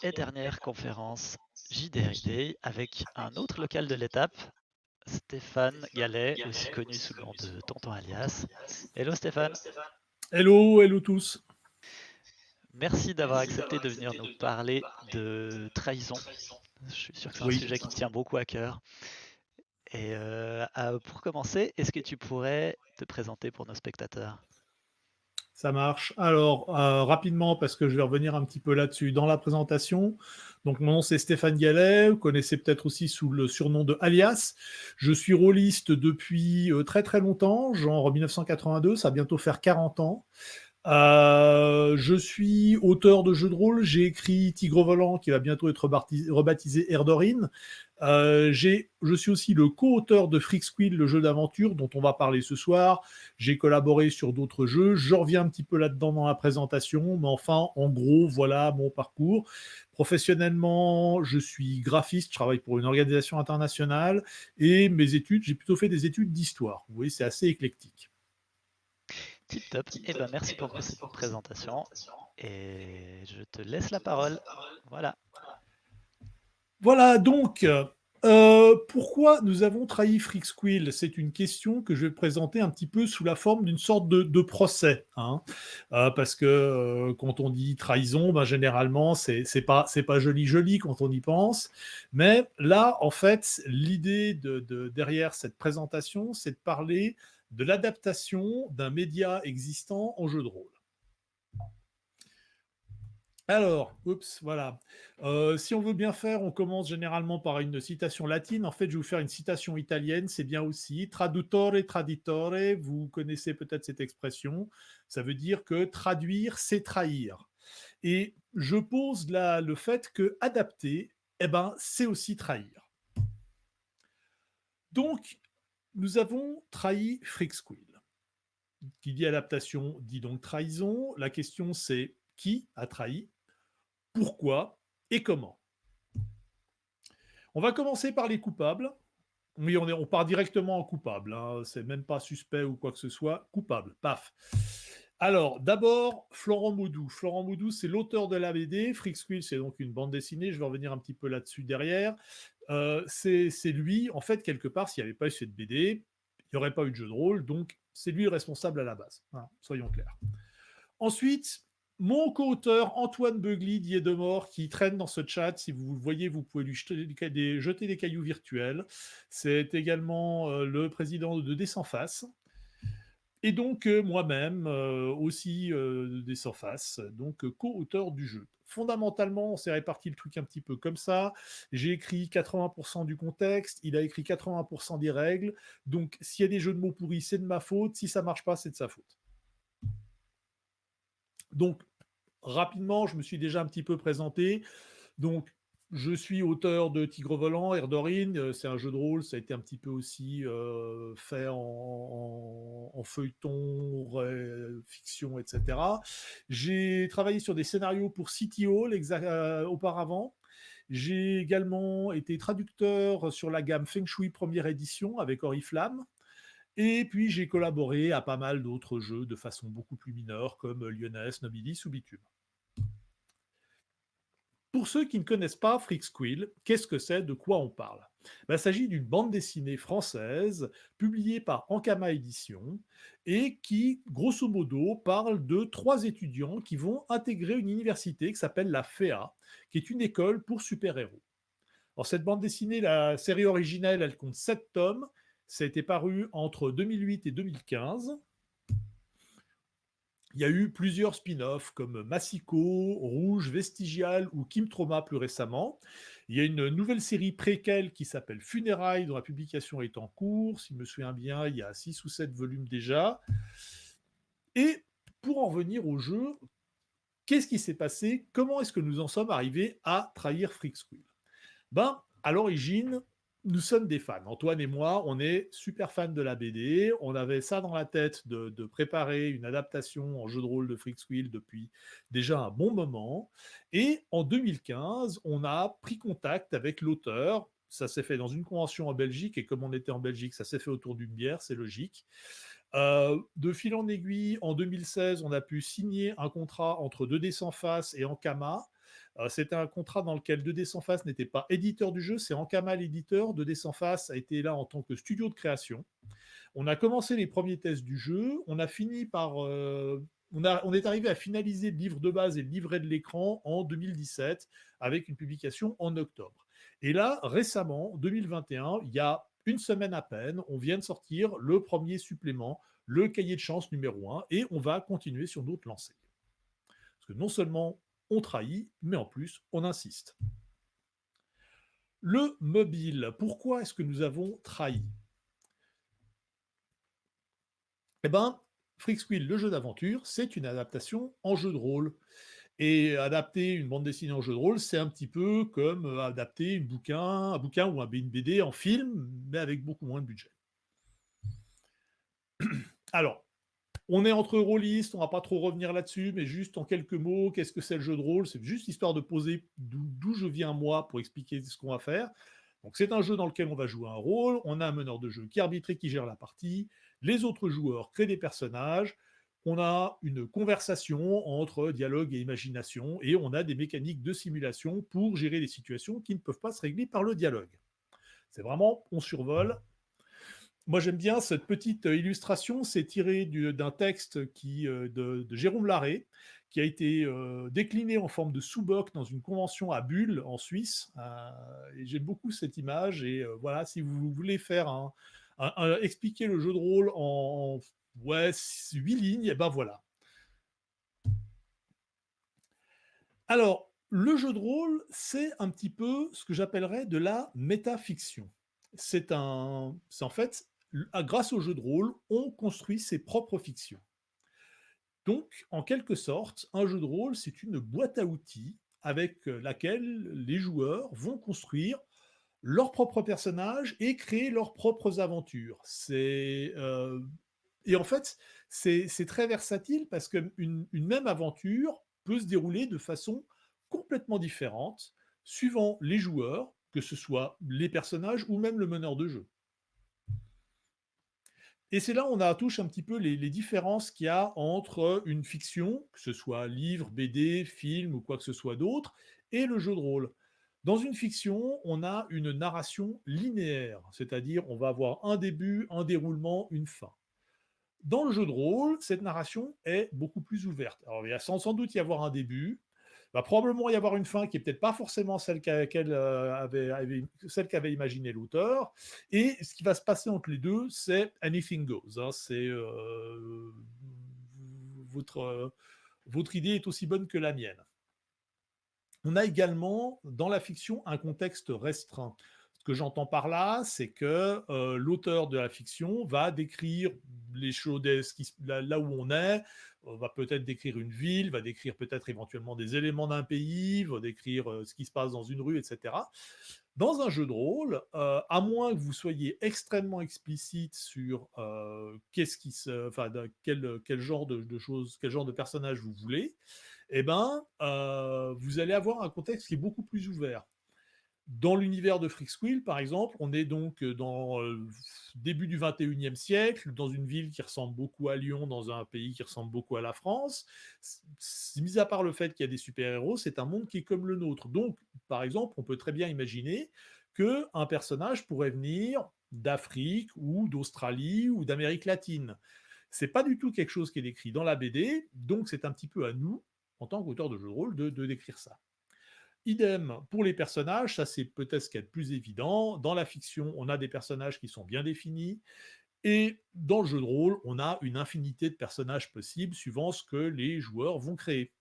Et dernière conférence JDRD avec un autre local de l'étape, Stéphane Gallet, aussi connu sous le nom de Tonton Alias. Hello Stéphane, Hello, hello tous. merci d'avoir accepté de venir nous parler de trahison. Je suis sûr que c'est un Oui, sujet qui te tient beaucoup à cœur. Et pour commencer, est-ce que tu pourrais te présenter pour nos spectateurs? ça marche. Alors, rapidement, parce que je vais revenir un petit peu là-dessus dans la présentation. Donc, mon nom, c'est Stéphane Gallet. Vous connaissez peut-être aussi sous le surnom de Alias. Je suis rôliste depuis très très longtemps, genre 1982, ça va bientôt faire 40 ans. Je suis auteur de jeux de rôle. J'ai écrit Tigre Volant, qui va bientôt être rebaptisé Erdorin. Je suis aussi le co-auteur de Freaksquill, le jeu d'aventure dont on va parler ce soir. J'ai collaboré sur d'autres jeux. Je reviens un petit peu là-dedans dans la présentation, mais enfin, en gros, voilà mon parcours. Professionnellement, je suis graphiste, je travaille pour une organisation internationale, et mes études, j'ai plutôt fait des études d'histoire. Vous voyez, c'est assez éclectique. Tip top. Eh ben merci pour cette présentation et je te laisse la parole. Voilà. Voilà donc, pourquoi nous avons trahi Freaksquill? C'est une question que je vais présenter un petit peu sous la forme d'une sorte de procès, hein. Parce que quand on dit trahison, ben, généralement, c'est pas joli joli quand on y pense. Mais là, en fait, l'idée derrière cette présentation, c'est de parler de l'adaptation d'un média existant en jeu de rôle. Alors, oups, voilà. Si on veut bien faire, on commence généralement par une citation latine. En fait, je vais vous faire une citation italienne, c'est bien aussi. Traduttore, traditore, vous connaissez peut-être cette expression. Ça veut dire que traduire, c'est trahir. Et je pose là le fait que adapter, eh ben, c'est aussi trahir. Donc, nous avons trahi Freaksquill. Qui dit adaptation dit donc trahison. La question c'est qui a trahi, pourquoi et comment. On va commencer par les coupables. Oui, on part directement en coupable, hein. C'est même pas suspect ou quoi que ce soit. Coupable, paf. Alors, d'abord, Florent Maudou. Florent Maudou, c'est l'auteur de la BD. Freaksquill, c'est donc une bande dessinée. Je vais revenir un petit peu là-dessus derrière. C'est lui, en fait, quelque part, s'il n'y avait pas eu cette BD, il n'y aurait pas eu de jeu de rôle. Donc, c'est lui le responsable à la base, hein, soyons clairs. Ensuite, mon co-auteur Antoine Beugly d'Iedemort, qui traîne dans ce chat, si vous le voyez, vous pouvez lui jeter des cailloux virtuels. C'est également le président de Des Sans Face. Et donc moi-même aussi Des Sans Face, donc co-auteur du jeu. Fondamentalement, on s'est réparti le truc un petit peu comme ça. J'ai écrit 80% du contexte, il a écrit 80% des règles. Donc s'il y a des jeux de mots pourris, c'est de ma faute. Si ça marche pas, c'est de sa faute. Donc rapidement, je me suis déjà un petit peu présenté. Donc, je suis auteur de Tigre Volant, Erdorin. C'est un jeu de rôle, ça a été un petit peu aussi fait en feuilleton, fiction, etc. J'ai travaillé sur des scénarios pour City Hall auparavant. J'ai également été traducteur sur la gamme Feng Shui première édition avec Oriflamme. Et puis j'ai collaboré à pas mal d'autres jeux de façon beaucoup plus mineure comme Lyonesse, Nobilis ou Bitume. Pour ceux qui ne connaissent pas Freaksquill, qu'est-ce que c'est? De quoi on parle? Il s'agit d'une bande dessinée française publiée par Ankama Éditions et qui, grosso modo, parle de 3 étudiants qui vont intégrer une université qui s'appelle la FEA, qui est une école pour super-héros. Alors cette bande dessinée, la série originelle, elle compte 7 tomes. Ça a été paru entre 2008 et 2015. Il y a eu plusieurs spin-offs comme Massico, Rouge, Vestigial ou Kim Trauma plus récemment. Il y a une nouvelle série préquelle qui s'appelle Funérailles dont la publication est en cours. Si je me souviens bien, il y a 6 ou 7 volumes déjà. Et pour en revenir au jeu, qu'est-ce qui s'est passé? Comment est-ce que nous en sommes arrivés à trahir Freaksquill? À l'origine, nous sommes des fans. Antoine et moi, on est super fans de la BD. On avait ça dans la tête de préparer une adaptation en jeu de rôle de Freaksquill depuis déjà un bon moment. Et en 2015, on a pris contact avec l'auteur. Ça s'est fait dans une convention en Belgique, et comme on était en Belgique, ça s'est fait autour d'une bière, c'est logique. De fil en aiguille, en 2016, on a pu signer un contrat entre 2D Sans Face et Ankama. C'était un contrat dans lequel 2D Sans Face n'était pas éditeur du jeu, c'est Ankama l'éditeur. 2D Sans Face a été là en tant que studio de création. On a commencé les premiers tests du jeu, on a fini par... on est arrivé à finaliser le livre de base et le livret de l'écran en 2017, avec une publication en octobre. Et là, récemment, 2021, il y a une semaine à peine, on vient de sortir le premier supplément, le cahier de chance numéro 1, et on va continuer sur d'autres lancées. Parce que non seulement on trahit, mais en plus, on insiste. Le mobile, pourquoi est-ce que nous avons trahi? Eh bien, Freaksquill, le jeu d'aventure, c'est une adaptation en jeu de rôle. Et adapter une bande dessinée en jeu de rôle, c'est un petit peu comme adapter un bouquin ou une BD en film, mais avec beaucoup moins de budget. Alors, on est entre rôlistes, on va pas trop revenir là-dessus, mais juste en quelques mots, qu'est-ce que c'est le jeu de rôle? C'est juste histoire de poser d'où je viens moi pour expliquer ce qu'on va faire. Donc c'est un jeu dans lequel on va jouer un rôle, on a un meneur de jeu qui arbitre et qui gère la partie, les autres joueurs créent des personnages, on a une conversation entre dialogue et imagination, et on a des mécaniques de simulation pour gérer des situations qui ne peuvent pas se régler par le dialogue. C'est vraiment, on survole. Moi, j'aime bien cette petite illustration. C'est tiré d'un texte de Jérôme Larrey, qui a été décliné en forme de sous-boc dans une convention à Bulle, en Suisse. Et j'aime beaucoup cette image. Et voilà, si vous voulez faire expliquer le jeu de rôle en ouais, 8 lignes, et ben voilà. Alors, le jeu de rôle, c'est un petit peu ce que j'appellerais de la métafiction. C'est en fait, grâce au jeu de rôle, on construit ses propres fictions. Donc, en quelque sorte, un jeu de rôle, c'est une boîte à outils avec laquelle les joueurs vont construire leurs propres personnages et créer leurs propres aventures. Et en fait, c'est très versatile parce qu'une même aventure peut se dérouler de façon complètement différente suivant les joueurs, que ce soit les personnages ou même le meneur de jeu. Et c'est là où on touche un petit peu les différences qu'il y a entre une fiction, que ce soit livre, BD, film ou quoi que ce soit d'autre, et le jeu de rôle. Dans une fiction, on a une narration linéaire, c'est-à-dire on va avoir un début, un déroulement, une fin. Dans le jeu de rôle, cette narration est beaucoup plus ouverte. Alors, il va sans doute y avoir un début, il va probablement y avoir une fin qui est peut-être pas forcément celle qu'avait imaginé l'auteur. Et ce qui va se passer entre les deux, c'est anything goes. Hein. C'est votre idée est aussi bonne que la mienne. On a également dans la fiction un contexte restreint. Ce que j'entends par là, c'est que l'auteur de la fiction va décrire les choses, là où on est, va peut-être décrire une ville, va décrire peut-être éventuellement des éléments d'un pays, va décrire ce qui se passe dans une rue, etc. Dans un jeu de rôle, à moins que vous soyez extrêmement explicite sur quel genre de choses, quel genre de personnage vous voulez, eh ben, vous allez avoir un contexte qui est beaucoup plus ouvert. Dans l'univers de Freaksquill, par exemple, on est donc dans le début du 21e siècle, dans une ville qui ressemble beaucoup à Lyon, dans un pays qui ressemble beaucoup à la France. Mis à part le fait qu'il y a des super-héros, c'est un monde qui est comme le nôtre. Donc, par exemple, on peut très bien imaginer qu'un personnage pourrait venir d'Afrique ou d'Australie ou d'Amérique latine. C'est pas du tout quelque chose qui est décrit dans la BD, donc c'est un petit peu à nous, en tant qu'auteur de jeu de rôle, de décrire ça. Idem pour les personnages, ça c'est peut-être ce qu'il y a de plus évident. Dans la fiction, on a des personnages qui sont bien définis, et dans le jeu de rôle, on a une infinité de personnages possibles suivant ce que les joueurs vont créer.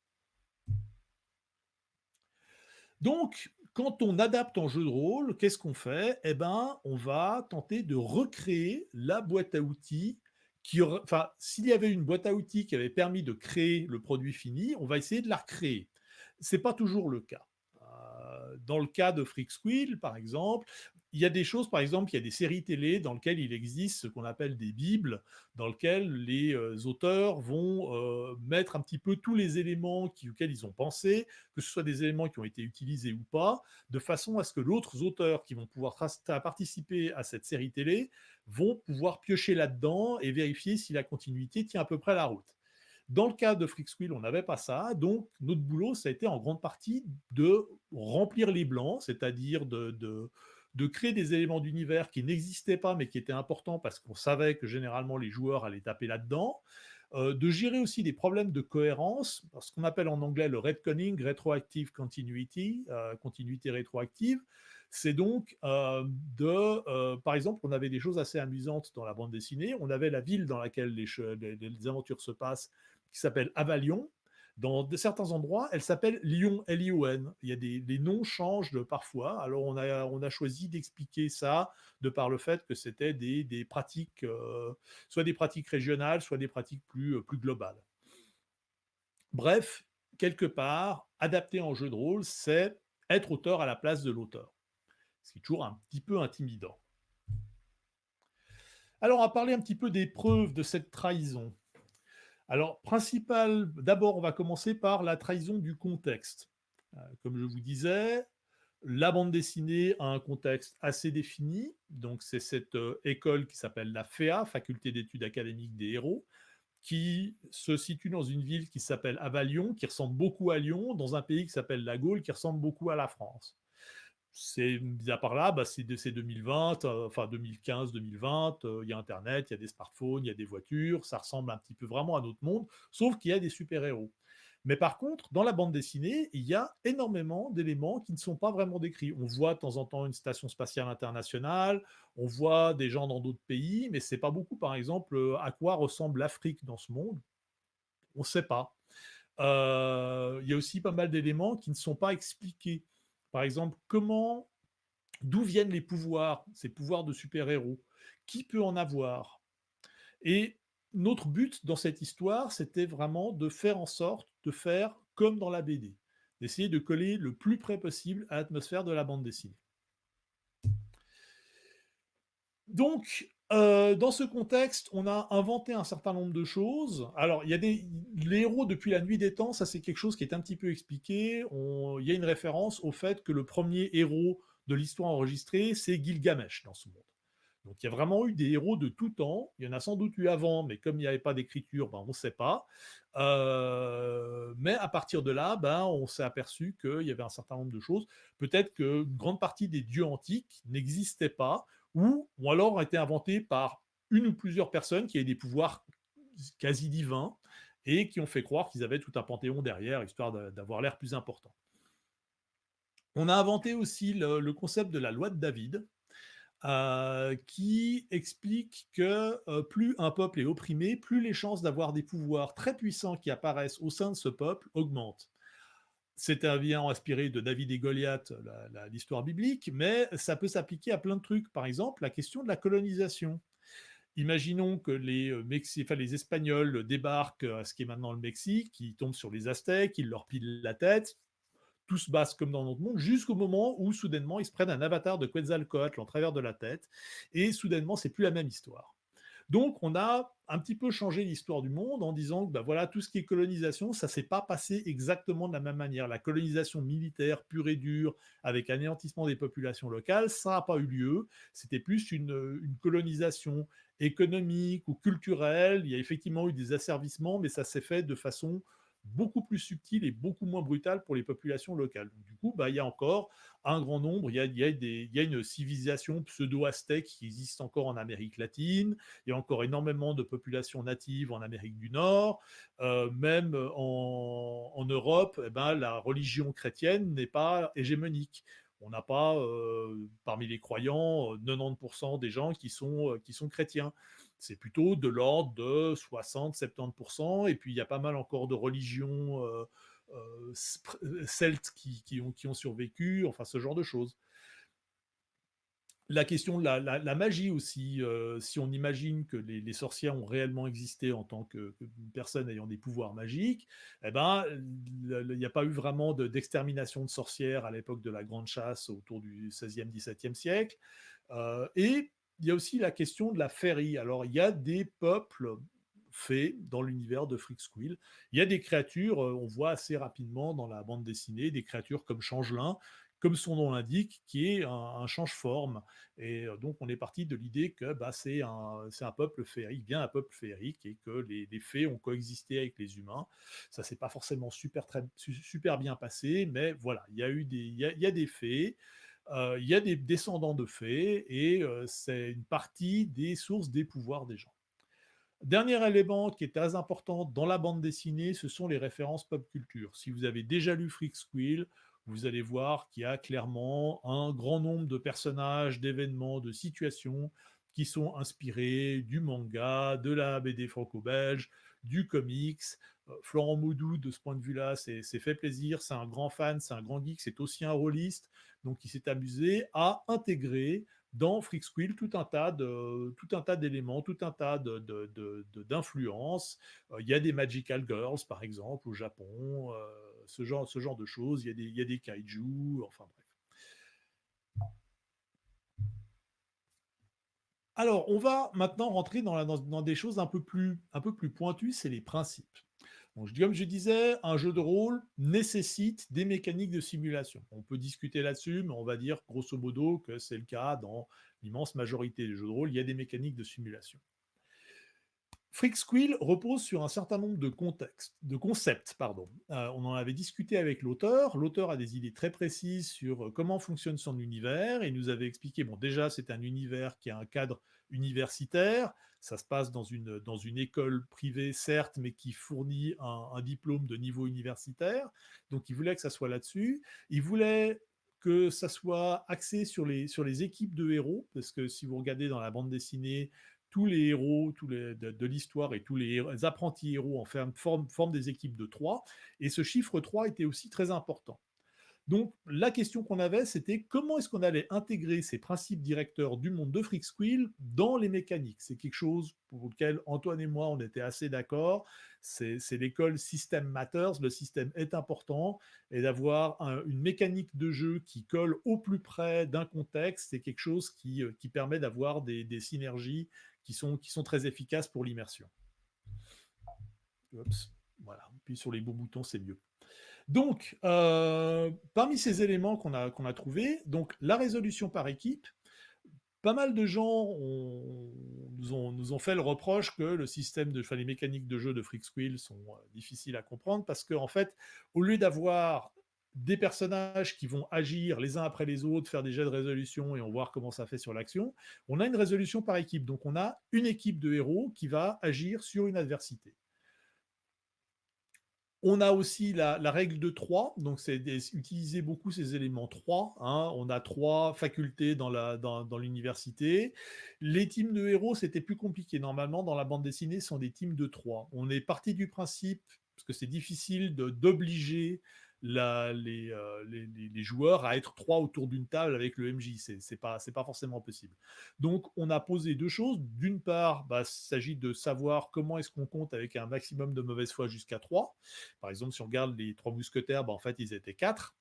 Donc, quand on adapte en jeu de rôle, qu'est-ce qu'on fait? Eh ben, on va tenter de recréer la boîte à outils enfin, s'il y avait une boîte à outils qui avait permis de créer le produit fini, on va essayer de la recréer. C'est pas toujours le cas. Dans le cas de Freaksquill, par exemple, il y a des choses, par exemple, il y a des séries télé dans lesquelles il existe ce qu'on appelle des bibles, dans lesquelles les auteurs vont mettre un petit peu tous les éléments auxquels ils ont pensé, que ce soit des éléments qui ont été utilisés ou pas, de façon à ce que d'autres auteurs qui vont pouvoir participer à cette série télé vont pouvoir piocher là-dedans et vérifier si la continuité tient à peu près la route. Dans le cas de Freaksquill, on n'avait pas ça, donc notre boulot, ça a été en grande partie de remplir les blancs, c'est-à-dire de créer des éléments d'univers qui n'existaient pas, mais qui étaient importants parce qu'on savait que généralement les joueurs allaient taper là-dedans, de gérer aussi des problèmes de cohérence, ce qu'on appelle en anglais le retconning, retroactive continuity, continuité rétroactive. C'est donc par exemple, on avait des choses assez amusantes dans la bande dessinée. On avait la ville dans laquelle les aventures se passent, qui s'appelle Avalion. Dans certains endroits, elle s'appelle Lyon, L-I-O-N. Il y a les noms changent parfois. Alors on a choisi d'expliquer ça de par le fait que c'était des pratiques, soit des pratiques régionales, soit des pratiques plus globales. Bref, quelque part, adapter en jeu de rôle, c'est être auteur à la place de l'auteur, ce qui est toujours un petit peu intimidant. Alors, on va parler un petit peu des preuves de cette trahison. Alors, d'abord, on va commencer par la trahison du contexte. Comme je vous disais, la bande dessinée a un contexte assez défini. Donc, c'est cette école qui s'appelle la FEA, Faculté d'études académiques des héros, qui se situe dans une ville qui s'appelle Avalion, qui ressemble beaucoup à Lyon, dans un pays qui s'appelle la Gaule, qui ressemble beaucoup à la France. C'est mis à part là, c'est 2020, enfin 2015, 2020, il y a Internet, il y a des smartphones, il y a des voitures, ça ressemble un petit peu vraiment à notre monde, sauf qu'il y a des super-héros. Mais par contre, dans la bande dessinée, il y a énormément d'éléments qui ne sont pas vraiment décrits. On voit de temps en temps une station spatiale internationale, on voit des gens dans d'autres pays, mais c'est pas beaucoup. Par exemple, à quoi ressemble l'Afrique dans ce monde? On ne sait pas. Il y a aussi pas mal d'éléments qui ne sont pas expliqués. Par exemple, d'où viennent les pouvoirs, ces pouvoirs de super-héros? Qui peut en avoir? Et notre but dans cette histoire, c'était vraiment de faire en sorte de faire comme dans la BD, d'essayer de coller le plus près possible à l'atmosphère de la bande dessinée. Donc, dans ce contexte, on a inventé un certain nombre de choses. Alors, il y a les héros depuis la nuit des temps, ça c'est quelque chose qui est un petit peu expliqué. Il y a une référence au fait que le premier héros de l'histoire enregistrée, c'est Gilgamesh dans ce monde. Donc il y a vraiment eu des héros de tout temps. Il y en a sans doute eu avant, mais comme il n'y avait pas d'écriture, on ne sait pas. Mais à partir de là, on s'est aperçu qu'il y avait un certain nombre de choses. Peut-être qu'une grande partie des dieux antiques n'existaient pas, ou ont alors été inventés par une ou plusieurs personnes qui avaient des pouvoirs quasi divins et qui ont fait croire qu'ils avaient tout un panthéon derrière, histoire d'avoir l'air plus important. On a inventé aussi le concept de la loi de David, qui explique que plus un peuple est opprimé, plus les chances d'avoir des pouvoirs très puissants qui apparaissent au sein de ce peuple augmentent. C'est un bien inspiré de David et Goliath, l'histoire biblique, mais ça peut s'appliquer à plein de trucs. Par exemple, la question de la colonisation. Imaginons que les Espagnols débarquent à ce qui est maintenant le Mexique, ils tombent sur les Aztèques, ils leur pilent la tête, tout se passe comme dans notre monde, jusqu'au moment où soudainement ils se prennent un avatar de Quetzalcoatl en travers de la tête, et soudainement c'est plus la même histoire. Donc on a un petit peu changé l'histoire du monde en disant que voilà, tout ce qui est colonisation, ça s'est pas passé exactement de la même manière. La colonisation militaire pure et dure, avec anéantissement des populations locales, ça n'a pas eu lieu. C'était plus une colonisation économique ou culturelle. Il y a effectivement eu des asservissements, mais ça s'est fait de façon beaucoup plus subtile et beaucoup moins brutale pour les populations locales. Donc, du coup, il y a encore un grand nombre, il y a une civilisation pseudo-aztèque qui existe encore en Amérique latine, il y a encore énormément de populations natives en Amérique du Nord, même en Europe, la religion chrétienne n'est pas hégémonique. On n'a pas, parmi les croyants, 90% des gens qui sont chrétiens. C'est plutôt de l'ordre de 60-70%, et puis il y a pas mal encore de religions celtes qui ont survécu, enfin ce genre de choses. La question de la magie aussi, si on imagine que les sorcières ont réellement existé en tant que personnes ayant des pouvoirs magiques, il n'y a pas eu vraiment d'extermination de sorcières à l'époque de la Grande Chasse autour du 16e, 17e siècle. Et il y a aussi la question de la féerie. Alors, il y a des peuples fées dans l'univers de Freaksquill. Il y a des créatures, on voit assez rapidement dans la bande dessinée, des créatures comme Changelin, comme son nom l'indique, qui est un change-forme. Et donc, on est parti de l'idée que c'est un peuple féerique, bien un peuple féerique, et que les fées ont coexisté avec les humains. Ça s'est pas forcément super bien passé, mais voilà, il y a des fées, il y a des descendants de fées, et c'est une partie des sources des pouvoirs des gens. Dernier élément qui est très important dans la bande dessinée, ce sont les références pop culture. Si vous avez déjà lu Freak Squill, vous allez voir qu'il y a clairement un grand nombre de personnages, d'événements, de situations qui sont inspirés du manga, de la BD franco-belge, du comics. Florent Maudou, de ce point de vue-là, c'est fait plaisir, c'est un grand fan, c'est un grand geek, c'est aussi un rôliste, donc il s'est amusé à intégrer dans Freaksquill tout un tas d'éléments, tout un tas d'influences. Il y a des Magical Girls, par exemple, au Japon, ce genre de choses. Il y a des kaiju, enfin bref. Alors, on va maintenant rentrer dans des choses un peu plus pointues, c'est les principes. Donc, comme je disais, un jeu de rôle nécessite des mécaniques de simulation. On peut discuter là-dessus, mais on va dire grosso modo que c'est le cas dans l'immense majorité des jeux de rôle, il y a des mécaniques de simulation. Freaksquill repose sur un certain nombre de concepts. On en avait discuté avec l'auteur. L'auteur a des idées très précises sur comment fonctionne son univers et nous avait expliqué, bon, déjà, c'est un univers qui a un cadre universitaire. Ça se passe dans une école privée, certes, mais qui fournit un diplôme de niveau universitaire. Donc, il voulait que ça soit là-dessus. Il voulait que ça soit axé sur les équipes de héros, parce que si vous regardez dans la bande dessinée, tous les héros de l'histoire et tous les apprentis héros en forment des équipes de 3. Et ce chiffre 3 était aussi très important. Donc, la question qu'on avait, c'était comment est-ce qu'on allait intégrer ces principes directeurs du monde de Freaksquill dans les mécaniques. C'est quelque chose pour lequel Antoine et moi, on était assez d'accord. C'est l'école System Matters, le système est important, et d'avoir une mécanique de jeu qui colle au plus près d'un contexte, c'est quelque chose qui permet d'avoir des synergies qui sont très efficaces pour l'immersion. Oups, voilà. Puis sur les beaux boutons, c'est mieux. Donc, parmi ces éléments qu'on a trouvés, donc la résolution par équipe, pas mal de gens nous ont fait le reproche que les mécaniques de jeu de Freaksquill sont difficiles à comprendre parce qu'en fait, au lieu d'avoir des personnages qui vont agir les uns après les autres, faire des jets de résolution et on va voir comment ça fait sur l'action, on a une résolution par équipe. Donc on a une équipe de héros qui va agir sur une adversité. On a aussi la règle de 3, donc c'est utiliser beaucoup ces éléments 3. Hein. On a 3 facultés dans l'université. Les teams de héros, c'était plus compliqué. Normalement, dans la bande dessinée, ce sont des teams de 3. On est parti du principe, parce que c'est difficile d'obliger les joueurs à être 3 autour d'une table avec le MJ. C'est pas forcément possible. Donc, on a posé deux choses. D'une part, il s'agit de savoir comment est-ce qu'on compte avec un maximum de mauvaise foi jusqu'à 3. Par exemple, si on regarde les trois mousquetaires, en fait, ils étaient 4.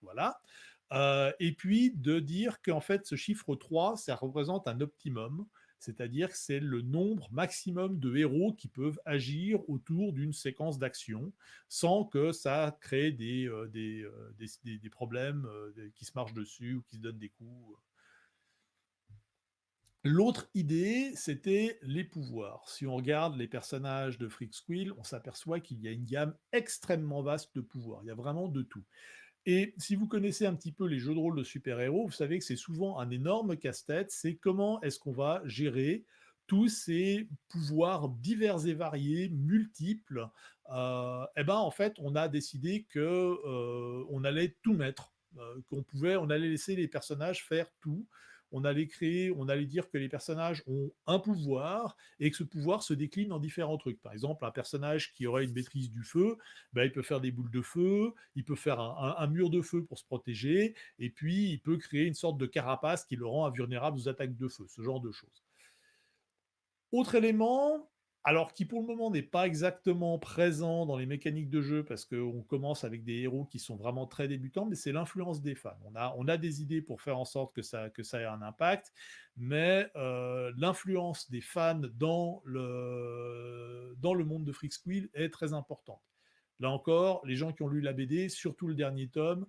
Voilà. Et puis de dire qu'en fait, ce chiffre 3, ça représente un optimum, c'est-à-dire que c'est le nombre maximum de héros qui peuvent agir autour d'une séquence d'action sans que ça crée des problèmes qui se marchent dessus ou qui se donnent des coups. L'autre idée, c'était les pouvoirs. Si on regarde les personnages de Freaksquill, on s'aperçoit qu'il y a une gamme extrêmement vaste de pouvoirs. Il y a vraiment de tout. Et si vous connaissez un petit peu les jeux de rôle de super-héros, vous savez que c'est souvent un énorme casse-tête. C'est comment est-ce qu'on va gérer tous ces pouvoirs divers et variés, multiples. En fait, on a décidé que on allait tout mettre, on allait laisser les personnages faire tout. On allait dire que les personnages ont un pouvoir et que ce pouvoir se décline en différents trucs. Par exemple, un personnage qui aurait une maîtrise du feu, il peut faire des boules de feu, il peut faire un mur de feu pour se protéger, et puis il peut créer une sorte de carapace qui le rend invulnérable aux attaques de feu, ce genre de choses. Autre élément, alors qui pour le moment n'est pas exactement présent dans les mécaniques de jeu parce qu'on commence avec des héros qui sont vraiment très débutants, mais c'est l'influence des fans. On a des idées pour faire en sorte que ça ait un impact, mais l'influence des fans dans le monde de Freaksquill est très importante. Là encore, les gens qui ont lu la BD, surtout le dernier tome,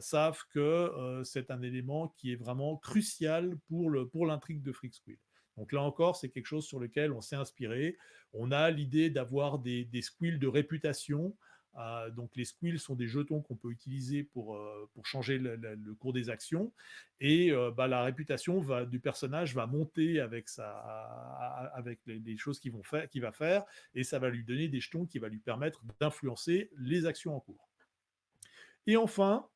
savent que c'est un élément qui est vraiment crucial pour l'intrigue de Freak. Donc là encore, c'est quelque chose sur lequel on s'est inspiré. On a l'idée d'avoir des squills de réputation. Donc les squills sont des jetons qu'on peut utiliser pour changer le cours des actions. Et la réputation du personnage va monter avec les choses qu'il va faire. Et ça va lui donner des jetons qui va lui permettre d'influencer les actions en cours. Et enfin,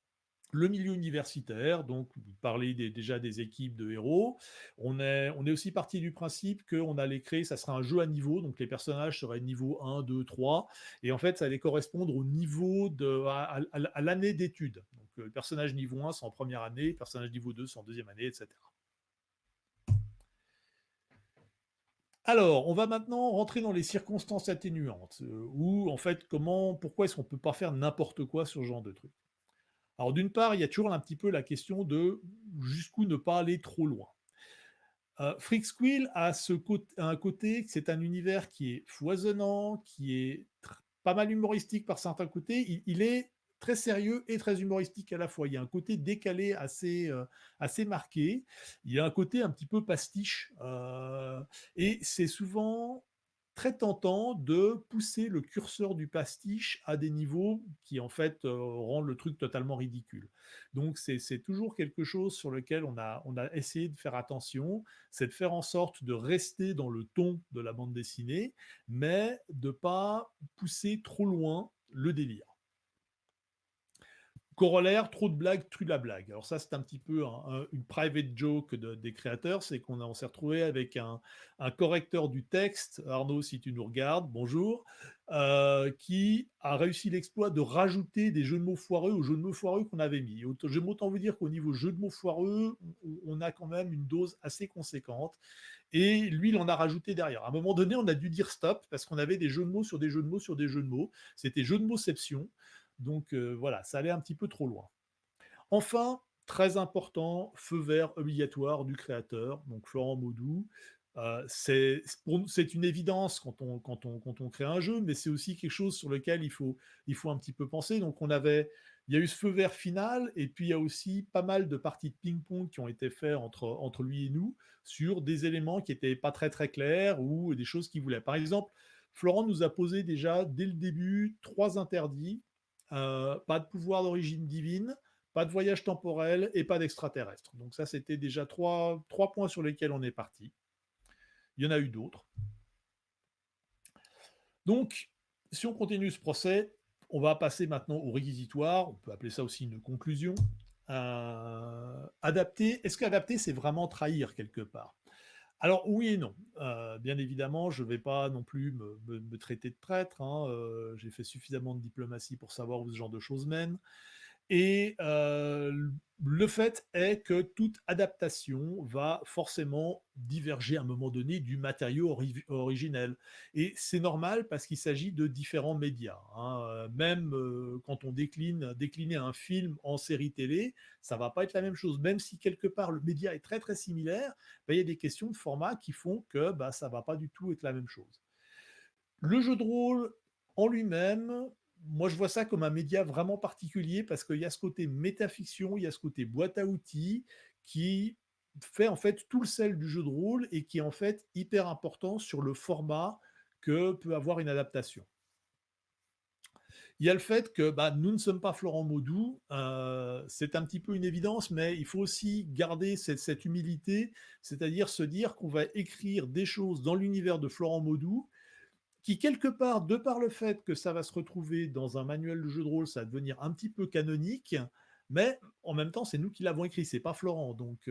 le milieu universitaire, donc vous parlez déjà des équipes de héros. On est aussi parti du principe qu'on allait créer, ça sera un jeu à niveau, donc les personnages seraient niveau 1, 2, 3, et en fait ça allait correspondre au niveau à l'année d'études. Donc le personnage niveau 1 c'est en première année, le personnage niveau 2 c'est en deuxième année, etc. Alors, on va maintenant rentrer dans les circonstances atténuantes, où en fait, pourquoi est-ce qu'on ne peut pas faire n'importe quoi sur ce genre de truc. Alors d'une part, il y a toujours un petit peu la question de jusqu'où ne pas aller trop loin. Freak a un côté, c'est un univers qui est foisonnant, qui est pas mal humoristique par certains côtés. Il est très sérieux et très humoristique à la fois. Il y a un côté décalé assez marqué. Il y a un côté un petit peu pastiche. Et c'est souvent très tentant de pousser le curseur du pastiche à des niveaux qui en fait rendent le truc totalement ridicule. Donc c'est toujours quelque chose sur lequel on a essayé de faire attention, c'est de faire en sorte de rester dans le ton de la bande dessinée, mais de ne pas pousser trop loin le délire. Corollaire, trop de blagues tue la blague. Alors ça, c'est un petit peu une private joke des créateurs, c'est qu'on s'est retrouvé avec un correcteur du texte, Arnaud, si tu nous regardes, bonjour, qui a réussi l'exploit de rajouter des jeux de mots foireux aux jeux de mots foireux qu'on avait mis. J'aime autant vous dire qu'au niveau jeux de mots foireux, on a quand même une dose assez conséquente. Et lui, il en a rajouté derrière. À un moment donné, on a dû dire stop parce qu'on avait des jeux de mots sur des jeux de mots sur des jeux de mots. C'était jeu de mots-ception. Donc voilà, ça allait un petit peu trop loin. Enfin, très important, feu vert obligatoire du créateur, donc Florent Maudoux. C'est une évidence quand on crée un jeu, mais c'est aussi quelque chose sur lequel il faut un petit peu penser. Donc il y a eu ce feu vert final, et puis il y a aussi pas mal de parties de ping-pong qui ont été faites entre lui et nous sur des éléments qui n'étaient pas très très clairs ou des choses qu'il voulait. Par exemple, Florent nous a posé déjà dès le début 3 interdits. Pas de pouvoir d'origine divine, pas de voyage temporel et pas d'extraterrestre. Donc ça, c'était déjà trois points sur lesquels on est parti. Il y en a eu d'autres. Donc, si on continue ce procès, on va passer maintenant au réquisitoire. On peut appeler ça aussi une conclusion. Adapter. Est-ce qu'adapter, c'est vraiment trahir quelque part? Alors oui et non. Bien évidemment, je ne vais pas non plus me traiter de traître. J'ai fait suffisamment de diplomatie pour savoir où ce genre de choses mène. Et le fait est que toute adaptation va forcément diverger à un moment donné du matériau originel. Et c'est normal parce qu'il s'agit de différents médias. Même quand on décliner un film en série télé, ça va pas être la même chose. Même si quelque part le média est très très similaire, il y a des questions de format qui font que ça va pas du tout être la même chose. Le jeu de rôle en lui-même, moi je vois ça comme un média vraiment particulier parce qu'il y a ce côté métafiction, il y a ce côté boîte à outils qui fait en fait tout le sel du jeu de rôle et qui est en fait hyper important sur le format que peut avoir une adaptation. Il y a le fait que nous ne sommes pas Florent Maudoux, c'est un petit peu une évidence, mais il faut aussi garder cette humilité, c'est-à-dire se dire qu'on va écrire des choses dans l'univers de Florent Maudoux qui, quelque part, de par le fait que ça va se retrouver dans un manuel de jeu de rôle, ça va devenir un petit peu canonique, mais en même temps, c'est nous qui l'avons écrit, c'est pas Florent. Donc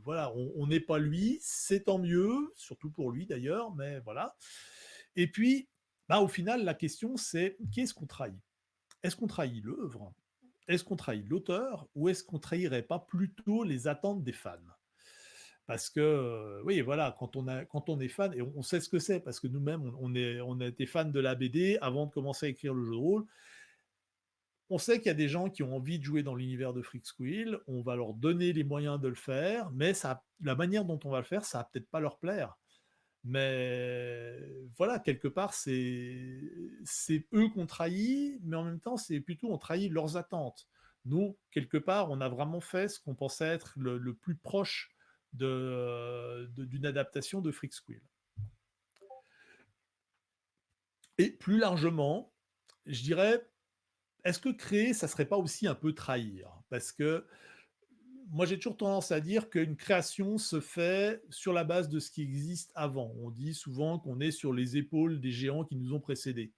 voilà, on n'est pas lui, c'est tant mieux, surtout pour lui d'ailleurs, mais voilà. Et puis, au final, la question, c'est qu'est-ce qu'on trahit? Est-ce qu'on trahit l'œuvre? Est-ce qu'on trahit l'auteur? Ou est-ce qu'on trahirait pas plutôt les attentes des fans? Parce que, oui, voilà, quand on est fan, et on sait ce que c'est, parce que nous-mêmes, on a été fan de la BD avant de commencer à écrire le jeu de rôle. On sait qu'il y a des gens qui ont envie de jouer dans l'univers de Freak Squill, on va leur donner les moyens de le faire, mais la manière dont on va le faire, ça va peut-être pas leur plaire. Mais voilà, quelque part, c'est eux qu'on trahit, mais en même temps, c'est plutôt on trahit leurs attentes. Nous, quelque part, on a vraiment fait ce qu'on pensait être le plus proche d'une adaptation de Freak Squill. Et plus largement, je dirais, est-ce que créer, ça serait pas aussi un peu trahir? Parce que moi, j'ai toujours tendance à dire qu'une création se fait sur la base de ce qui existe avant. On dit souvent qu'on est sur les épaules des géants qui nous ont précédés.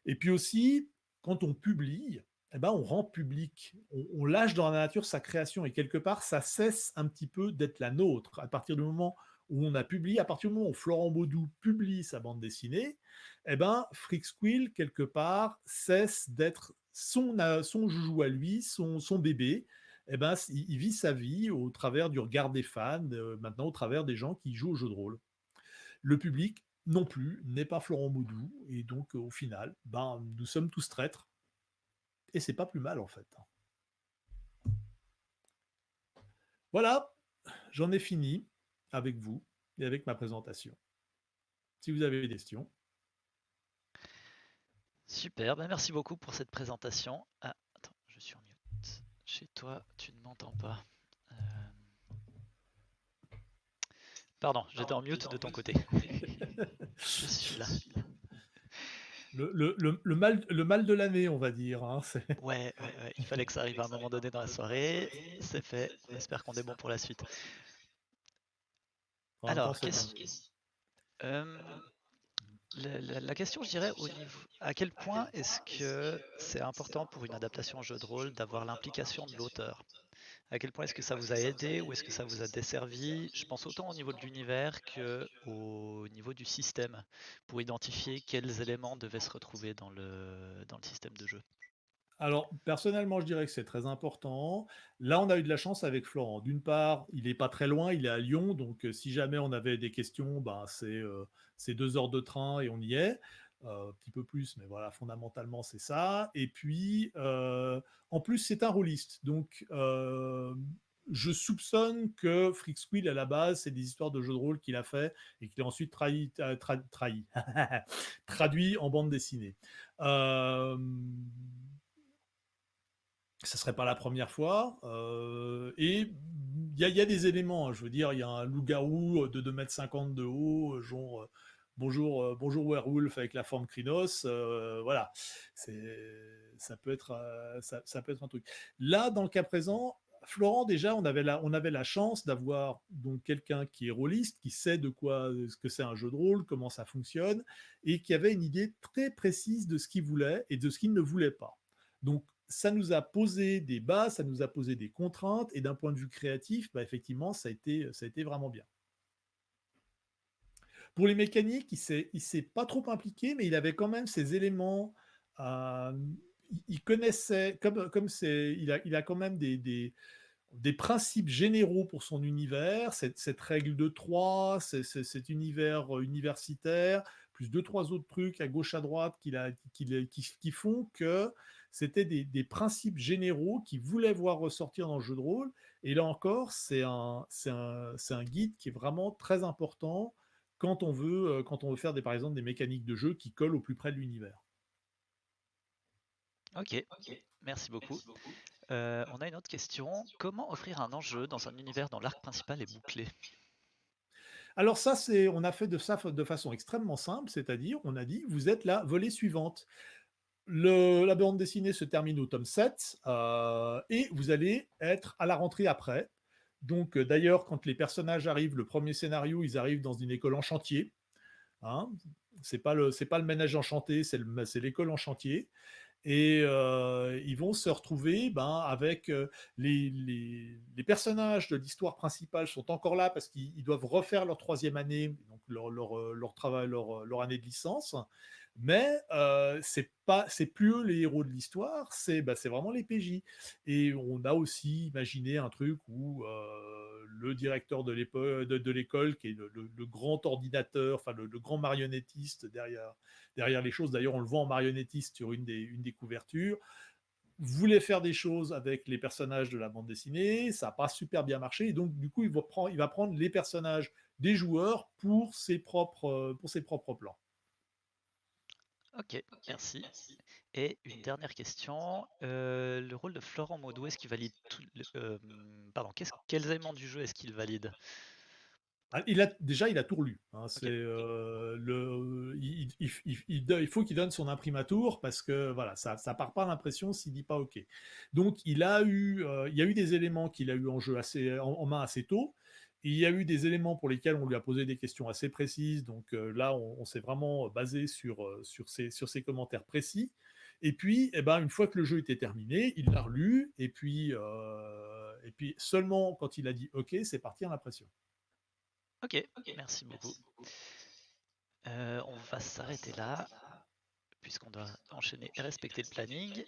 Et puis aussi, quand on publie, eh ben, on rend public, on lâche dans la nature sa création et quelque part, ça cesse un petit peu d'être la nôtre. À partir du moment où on a publié, à partir du moment où Florent Baudou publie sa bande dessinée, eh ben, Freak Squill, quelque part, cesse d'être son joujou à lui, son bébé. Eh ben, il vit sa vie au travers du regard des fans, maintenant au travers des gens qui jouent au jeu de rôle. Le public non plus n'est pas Florent Baudou et donc au final, ben, nous sommes tous traîtres et c'est pas plus mal en fait. Voilà, j'en ai fini avec vous et avec ma présentation. Si vous avez des questions. Super, ben merci beaucoup pour cette présentation. Ah, attends, je suis en mute. Chez toi, tu ne m'entends pas. Euh, Pardon, j'étais en mute de ton côté. Je suis là. Le mal de l'année, on va dire. Hein, Ouais, ouais, ouais, il fallait que ça arrive à un moment donné dans la soirée. C'est fait. On espère qu'on est bon pour la suite. en même temps, Alors, c'est la question, je dirais, à quel point est-ce que c'est important pour une adaptation en jeu de rôle d'avoir l'implication de l'auteur? À quel point est-ce que ça vous a aidé ou est-ce que ça vous a desservi? Je pense autant au niveau de l'univers qu'au niveau du système, pour identifier quels éléments devaient se retrouver dans le système de jeu. Alors, personnellement, je dirais que c'est très important. Là, on a eu de la chance avec Florent. D'une part, il est pas très loin, il est à Lyon, donc si jamais on avait des questions, ben, c'est 2 heures de train et on y est. Un petit peu plus, mais voilà, fondamentalement, c'est ça. Et puis, en plus, c'est un rôliste. Donc, je soupçonne que Freak Squill, à la base, c'est des histoires de jeux de rôle qu'il a fait et qu'il a ensuite traduit en bande dessinée. Euh, ça serait pas la première fois. Et il y a des éléments, hein, je veux dire, il y a un loup-garou de 2,50 m de haut, genre bonjour Werewolf avec la forme Krynos, voilà, ça peut être ça peut être un truc. Là, dans le cas présent, Florent, déjà, on avait la chance d'avoir donc quelqu'un qui est rôliste, qui sait de quoi ce que c'est un jeu de rôle, comment ça fonctionne, et qui avait une idée très précise de ce qu'il voulait et de ce qu'il ne voulait pas. Donc, ça nous a posé des bases, ça nous a posé des contraintes, et d'un point de vue créatif, bah, effectivement, ça a été vraiment bien. Pour les mécaniques, il s'est pas trop impliqué, mais il avait quand même ces éléments. euh, il connaissait, il a quand même des principes généraux pour son univers, cette règle de 3, cet univers universitaire, plus deux, trois autres trucs à gauche, à droite qui font que c'était des principes généraux qu'il voulait voir ressortir dans le jeu de rôle. Et là encore, c'est un guide qui est vraiment très important quand on veut faire par exemple des mécaniques de jeu qui collent au plus près de l'univers. Ok, merci beaucoup. On a une autre question. Comment offrir un enjeu dans un univers dont l'arc principal est bouclé? Alors ça, on a fait de ça de façon extrêmement simple, c'est-à-dire on a dit, vous êtes la volée suivante. La bande dessinée se termine au tome 7 et vous allez être à la rentrée après. Donc d'ailleurs, quand les personnages arrivent, le premier scénario, ils arrivent dans une école en chantier. Hein. C'est pas le ménage enchanté, c'est l'école en chantier. Et ils vont se retrouver avec les personnages de l'histoire principale sont encore là parce qu'ils doivent refaire leur troisième année, donc leur travail, leur année de licence. Mais c'est plus eux les héros de l'histoire, c'est vraiment les PJ. Et on a aussi imaginé un truc où le directeur de l'école, qui est le grand ordinateur, enfin le grand marionnettiste derrière les choses. D'ailleurs, on le voit en marionnettiste sur une des couvertures. Voulait faire des choses avec les personnages de la bande dessinée, ça n'a pas super bien marché, et donc du coup, il va prendre les personnages des joueurs pour ses propres plans. Ok, merci. Et une dernière question, le rôle de Florent Maudoux, est-ce qu'il valide pardon, quels éléments du jeu est-ce qu'il valide? Ah, déjà, il a tout relu, hein. OK, Il faut qu'il donne son imprimatur parce que voilà, ça part pas l'impression s'il dit pas OK. Donc il y a eu des éléments qu'il a eu en jeu en main assez tôt. Et il y a eu des éléments pour lesquels on lui a posé des questions assez précises. Donc là, on s'est vraiment basé sur ses commentaires précis. Et puis, eh ben, une fois que le jeu était terminé, il l'a relu. Et puis seulement quand il a dit OK, c'est parti en impression. OK, merci beaucoup. On va s'arrêter là, puisqu'on doit enchaîner et respecter le planning.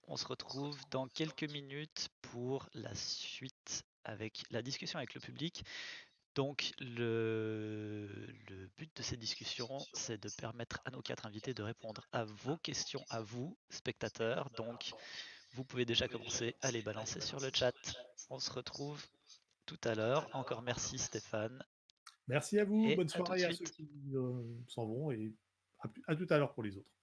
On se retrouve dans quelques minutes pour la suite avec la discussion avec le public. Donc le but de cette discussion, c'est de permettre à nos 4 invités de répondre à vos questions à vous, spectateurs. Donc vous pouvez déjà commencer à les balancer sur le chat. On se retrouve tout à l'heure. Encore merci Stéphane Merci à vous, et bonne à tout de soirée à ceux suite. qui s'en vont et à tout à l'heure pour les autres.